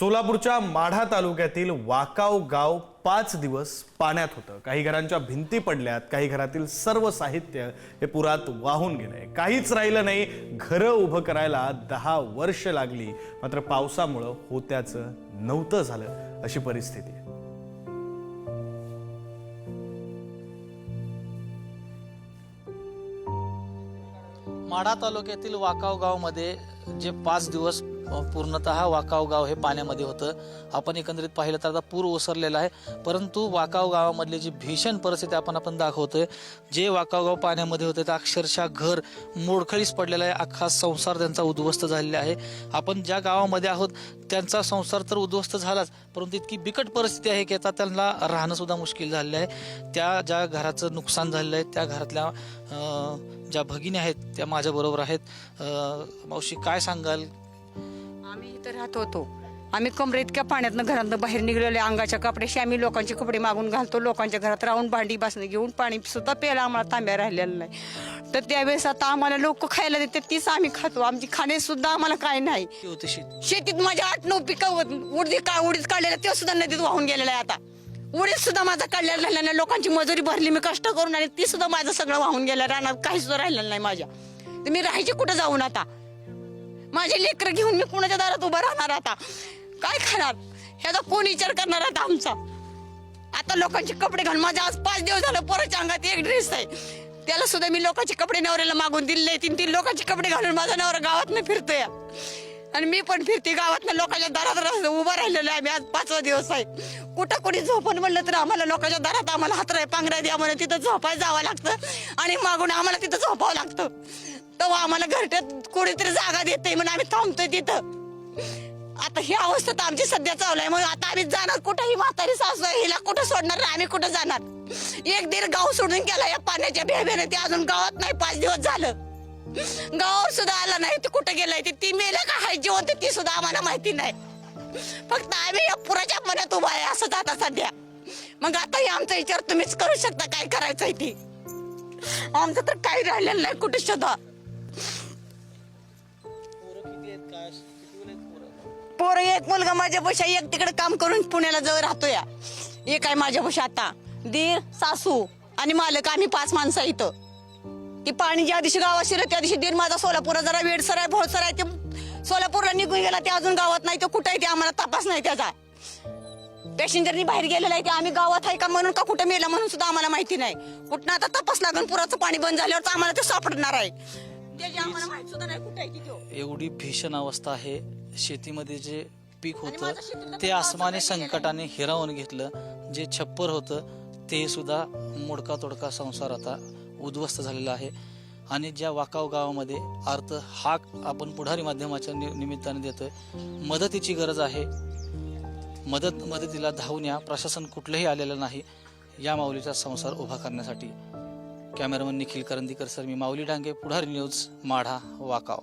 सोलापूरच्या माढा तालुक्यातील वाकाव गाव 5 दिवस पाण्यात होतं। काही घरांच्या भिंती पडल्यात, काही घरातील सर्व साहित्य हे पुरात वाहून गेलंय। काहीच राहिलं नाही। घर उभं करायला 10 वर्ष लागली, मात्र पावसामुळे होत्याचं नव्हतं झालं अशी परिस्थिती आहे। माढा तालुक्यातील वाकाव गावमध्ये जे 5 दिवस पूर्णतः वाकाव गाव हे पाण्यामध्ये होतं। आपण एकंदरीत पाहिलं तर आता पूर ओसरलेला आहे, परंतु वाकाव गावामधली जी भीषण परिस्थिती आपण दाखवतोय। जे वाकाव गाव पाण्यामध्ये होते तर अक्षरशः घर मोडखळीस पडलेला आहे, अख्खा संसार त्यांचा उद्ध्वस्त झालेला आहे। आपण ज्या गावामध्ये आहोत त्यांचा संसार तर उद्ध्वस्त झालाच, परंतु इतकी बिकट परिस्थिती आहे की आता त्यांना राहणं सुद्धा मुश्किल झालेलं आहे। त्या ज्या घराचं नुकसान झालेलं आहे त्या घरातल्या ज्या भगिनी आहेत त्या माझ्या बरोबर आहेत। मावशी, काय सांगाल? आम्ही इथं राहत होतो। आम्ही कमरे इतक्या पाण्यातनं घरातनं बाहेर निघलेले, अंगाच्या कपड्याशी आम्ही लोकांचे कपडे मागून घालतो। लोकांच्या घरात राहून भांडी बासणं घेऊन पाणी सुद्धा प्यायला आम्हाला तांब्या राहिलेला नाही। तर त्यावेळेस आता आम्हाला लोक खायला देते तीच आम्ही खातो। आमची खाणे सुद्धा आम्हाला काय नाही। शेतीत माझ्या 8-9 पिकं उडीद काढलेलं ते सुद्धा नदीत वाहून गेलेलं आहे। आता उडीद सुद्धा माझा काढलेला राहिला नाही। लोकांची मजुरी भरली मी कष्ट करून, आणि ती सुद्धा माझं सगळं वाहून गेलं। रानात काही सुद्धा राहिलेलं नाही माझ्या। तर मी राहायची कुठं जाऊन? आता माझे लेकरं घेऊन मी कुणाच्या दारात उभं राहणार? आता काय खाणार? ह्याचा कोण विचार करणार आता आमचा? आता लोकांचे कपडे घालून माझ्या आज 5 दिवस झालं पोराच्या अंगात एक ड्रेस आहे, त्याला सुद्धा मी लोकांचे कपडे नवऱ्याला मागून दिले। 3 लोकांचे कपडे घालून माझा नवरा गावात फिरतोय, आणि मी पण फिरते गावात लोकांच्या दारात उभा राहिलेलो आहे। मी आज 5वा दिवस आहे। कुठं कोणी झोपण म्हणलं तर आम्हाला लोकांच्या दारात आम्हाला हातराय पांघराय द्या म्हणून तिथं झोपायला जावं लागतं, आणि मागून आम्हाला तिथं झोपावं लागतं। तेव्हा आम्हाला घरट्यात कोणीतरी जागा देते म्हणून आम्ही थांबतोय तिथं। आता ही अवस्था तर आमची सध्या चालू आहे। मग आता आम्ही जाणार कुठं? ही म्हातारी सासू आहे, हिला कुठं सोडणार? आम्ही कुठं जाणार? 1-1.5 गाव सोडून गेला या पाण्याच्या भेभेने। ते अजून गावात नाही, 5 दिवस झालं गावावर सुद्धा आला नाही। ते कुठं गेलाय? ती मेलं का हाय जिवंत ती सुद्धा आम्हाला माहिती नाही। फक्त आम्ही या पुराच्या मनात उभा आहे असं आता सध्या। मग आता हे आमचा विचार तुम्हीच करू शकता काय करायचंय ती। आमचं तर काही राहिलेलं नाही कुठे सुद्धा। पोरं एक मुलगा माझ्यापाशी, एक तिकडे काम करून पुण्याला जवळ राहतोय। एक आहे माझ्यापाशी आता, दीर, सासू आणि मालक, आम्ही 5 माणसं इथं। ती पाणी ज्या दिवशी गावात शिरलं त्या दिवशी दीर माझा सोलापूरला जरा वेडसर आहे, भोळसर आहे, ते सोलापूरला निघून गेला। ते अजून गावात नाही, तो कुठं आहे ते आम्हाला तपास नाही त्याचा। पॅसेंजरनी बाहेर गेलेला आहे, ते आम्ही गावात आहे का म्हणून का कुठं मेला म्हणून सुद्धा आम्हाला माहिती नाही। कुठं आता तपास लागून पुराचं पाणी बंद झाल्यावर आम्हाला ते सापडणार आहे। त्याची आम्हाला माहिती सुद्धा नाही कुठे आहे की। एवढी भीषण अवस्था आहे। शेतीमध्ये जे पीक होतं ते आसमानी संकटाने हिरावून घेतलं। जे छप्पर होतं ते सुद्धा मोडका तोडका संसार आता उद्ध्वस्त झालेला आहे। आणि ज्या वाकाव गावामध्ये अर्थ हाक आपण पुढारी माध्यमाच्या निमित्ताने देतोय, मदतीची गरज आहे। मदतीला धावून या। प्रशासन कुठलंही आलेलं नाही या माऊलीचा संसार उभा करण्यासाठी। कॅमेरामन निखिल करंदीकर सर, मी माऊली डांगे, पुढारी न्यूज, माढा, वाकाव।